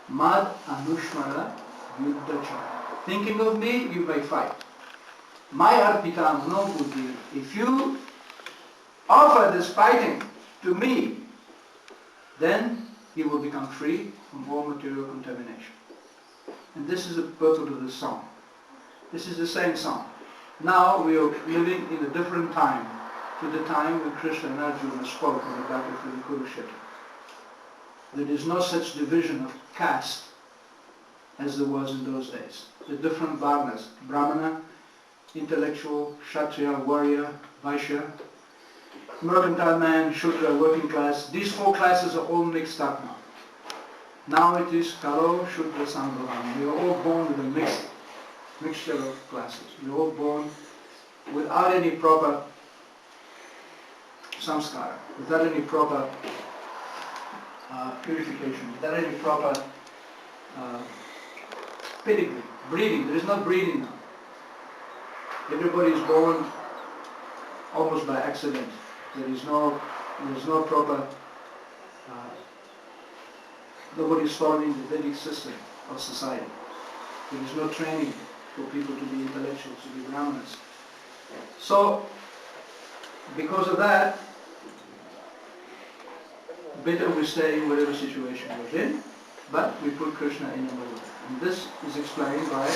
Mad anushmara yuddhacha. Thinking of me, you may fight. My arpitam no buddhi. If you offer this fighting to me, then you will become free from all material contamination. And this is the purport of this song. This is the same song. Now we are living in a different time to the time when Krishna and Arjuna spoke on the battlefield of Kurukshetra. There is no such division of caste as there was in those days. The different varnas, Brahmana, intellectual, Kshatriya, warrior, Vaishya, mercantile man, Shudra, working class. These four classes are all mixed up now. Now it is Kalo, Shudra, Sambhavana. We are all born with a mixture of classes. We are all born without any proper samskara, without any proper purification, without any proper pedigree, breeding. There is no breeding now. Everybody is born almost by accident. There is no proper, nobody is following the Vedic system of society. There is no training for people to be intellectuals, to be brahmanas. So, because of that, better we stay in whatever situation we're in, but we put Krishna in the middle. And this is explained by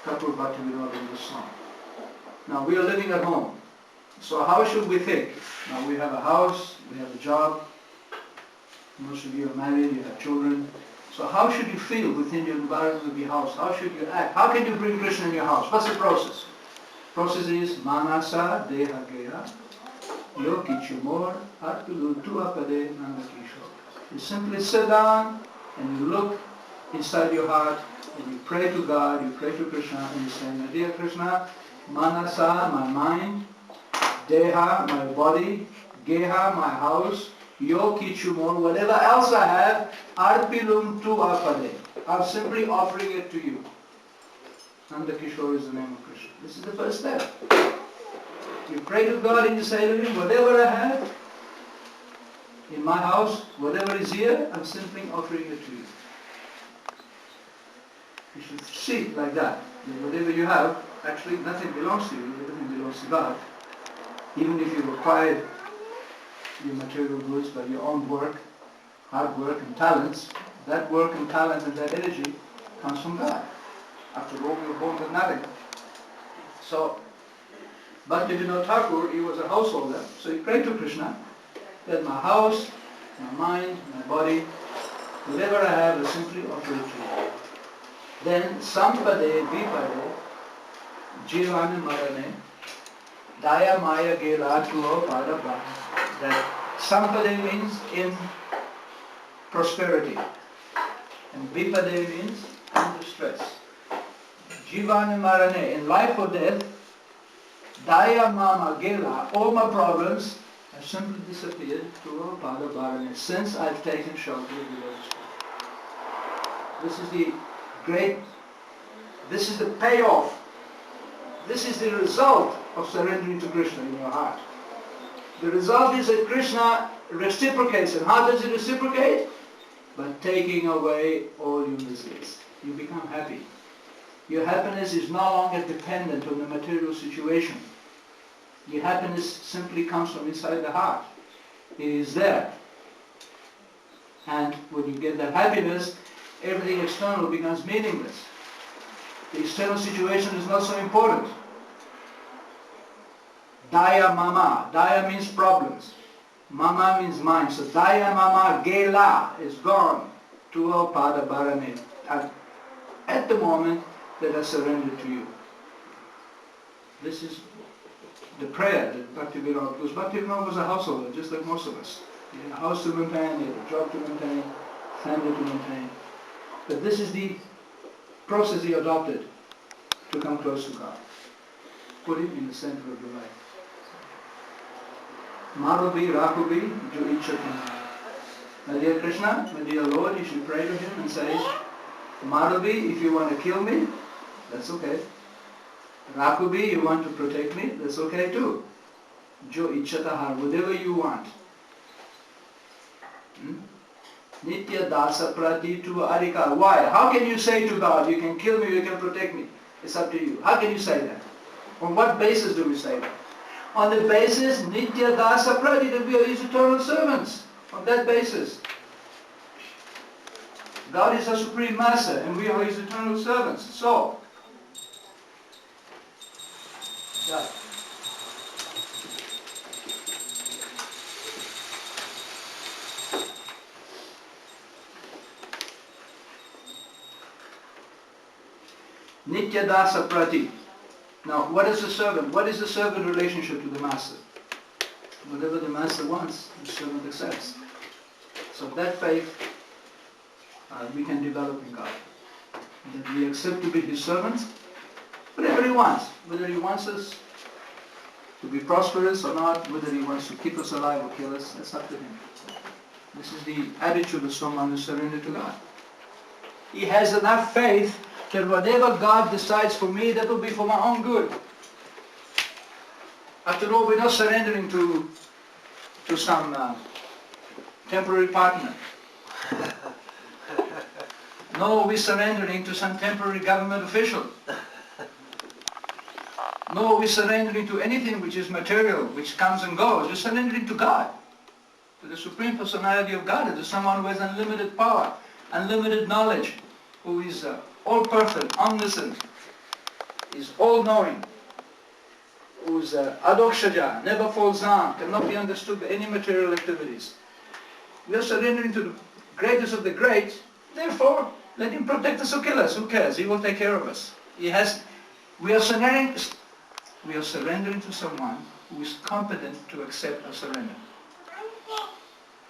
Kapur Bhaktivinoda in this song. Now we are living at home. So how should we think? Now we have a house, we have a job, most of you are married, you have children. So how should you feel within your environment of your house? How should you act? How can you bring Krishna in your house? What's the process? Process is Manasa Deha Geha Yo Kichumor Artulu Tuapade Nandakishore. You simply sit down and you look inside your heart and you pray to God, you pray to Krishna and you say, my dear Krishna, Manasa, my mind, Deha, my body, Geha, my house, Yo Kichumor, whatever else I have, Arpilum tu apade. I'm simply offering it to you. Nandakishore is the name of Krishna. This is the first step. You pray to God and you say to Him, whatever I have in my house, whatever is here, I'm simply offering it to you. You should see it like that. Whatever you have, actually nothing belongs to you, everything belongs to God. Even if you acquired your material goods by your own work, hard work and talents, that work and talent and that energy comes from God. After all, we were born with nothing. So, Bhaktivinoda Thakur, he was a householder, so he prayed to Krishna that my house, my mind, my body, whatever I have, I simply offer it to you. Then, Sampade, Vipade, Jivane Marane, Daya Maya Gela Tuho Pada Brahma. That Sampade means in prosperity, and Vipade means in distress. Jivane Marane, in life or death, Daya Mama Gela, all my problems have simply disappeared to Pada Bharane since I've taken shelter of the Lotus feet. This is the great, this is the payoff, this is the result of surrendering to Krishna in your heart. The result is that Krishna reciprocates. And how does he reciprocate? By taking away all your miseries. You become happy. Your happiness is no longer dependent on the material situation. Your happiness simply comes from inside the heart. It is there. And when you get that happiness, everything external becomes meaningless. The external situation is not so important. Daya Mama. Daya means problems. Mama means mind. So Daya Mama Gela is gone to our Pada Bharane. At the moment that I surrender to you. This is the prayer that Bhaktivinoda, because Bhaktivinoda was a householder, just like most of us. He had a house to maintain, he had a job to maintain, family to maintain. But this is the process he adopted to come close to God. Put him in the center of your life. Marubi, Rakubi, Jo Ichati. My dear Krishna, my dear Lord, you should pray to him and say, Marubi, if you want to kill me, that's okay. Rakubi, you want to protect me, that's okay too. Jo Ichatahar, whatever you want. Nitya dasa prati tu arika. Why? How can you say to God, you can kill me, you can protect me? It's up to you. How can you say that? On what basis do we say that? On the basis, Nitya dasa prati, that we are His eternal servants. On that basis. God is our Supreme Master and we are His eternal servants. So, yeah. Nitya dasa prati. Now, what is the servant? What is the servant relationship to the master? Whatever the master wants, the servant accepts. So that faith we can develop in God. That we accept to be His servants, whatever He wants. Whether He wants us to be prosperous or not, whether He wants to keep us alive or kill us, that's up to Him. This is the attitude of someone who surrendered to God. He has enough faith that whatever God decides for me, that will be for my own good. After all, we're not surrendering to some temporary partner. No, we're surrendering to some temporary government official. No, we're surrendering to anything which is material, which comes and goes. We're surrendering to God, to the Supreme Personality of God, to someone who has unlimited power, unlimited knowledge, who is all-perfect, omniscient, is all-knowing, who is adokshaja, never falls down, cannot be understood by any material activities. We are surrendering to the greatest of the great, therefore let Him protect us or kill us. Who cares? He will take care of us. We are surrendering to someone who is competent to accept our surrender.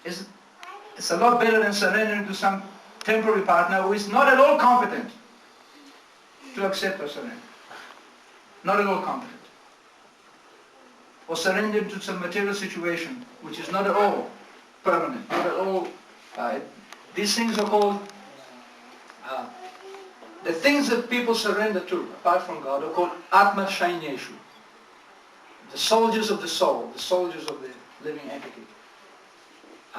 It's a lot better than surrendering to some temporary partner who is not at all competent to accept our surrender. Not at all competent. Or surrendering to some material situation which is not at all permanent, not at all... these things are called... the things that people surrender to, apart from God, are called Atma Shainyeshu. The soldiers of the soul, the soldiers of the living entity.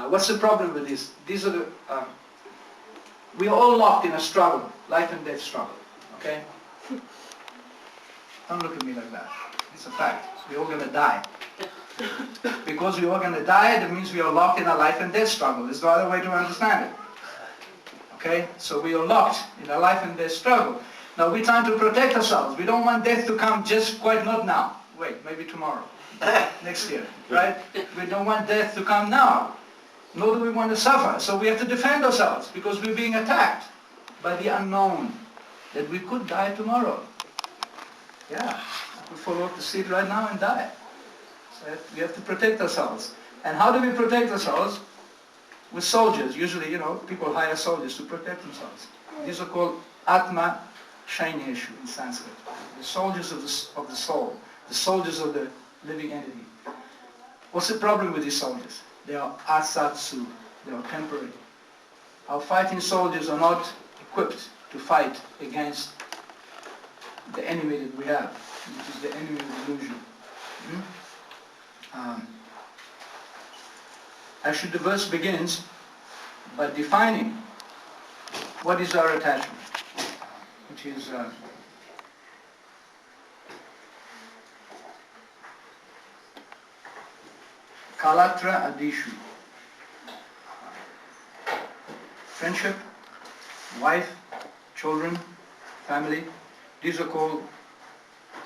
What's the problem with this? These are the... we are all locked in a struggle, life and death struggle, okay? Don't look at me like that. It's a fact. We're all going to die. Because we're all going to die, that means we are locked in a life and death struggle. There's no other way to understand it. Okay? So we are locked in a life and death struggle. Now we're trying to protect ourselves. We don't want death to come just quite not now. Wait, maybe tomorrow. Next year. Right? We don't want death to come now. Nor do we want to suffer. So we have to defend ourselves because we're being attacked by the unknown. That we could die tomorrow. Yeah. We fall off the seat right now and die. So we have to protect ourselves. And how do we protect ourselves? With soldiers. Usually, people hire soldiers to protect themselves. These are called Atma Shainyeshu in Sanskrit. The soldiers of the soul. The soldiers of the living entity. What's the problem with these soldiers? They are asatsu. They are temporary. Our fighting soldiers are not equipped to fight against the enemy that we have, which is the enemy of illusion. Actually, the verse begins by defining what is our attachment, which is Kalatra Adishu. Friendship, wife, children, family. These are called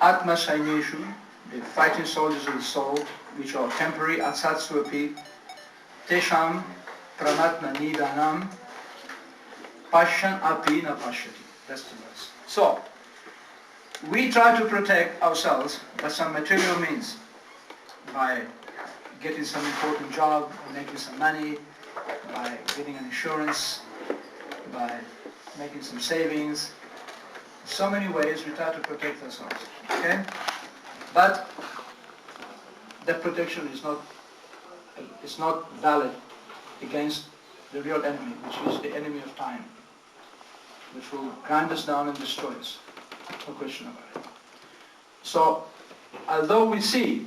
Atma Sainyeshu, the fighting soldiers of the soul, which are temporary, asatsu api, tesham pranatna nidanam, pashan api na pashyati. That's the verse. So, we try to protect ourselves by some material means, by getting some important job, making some money, by getting an insurance, by making some savings. So many ways we try to protect ourselves, okay? But that protection is not valid against the real enemy, which is the enemy of time, which will grind us down and destroy us. No question about it. So, although we see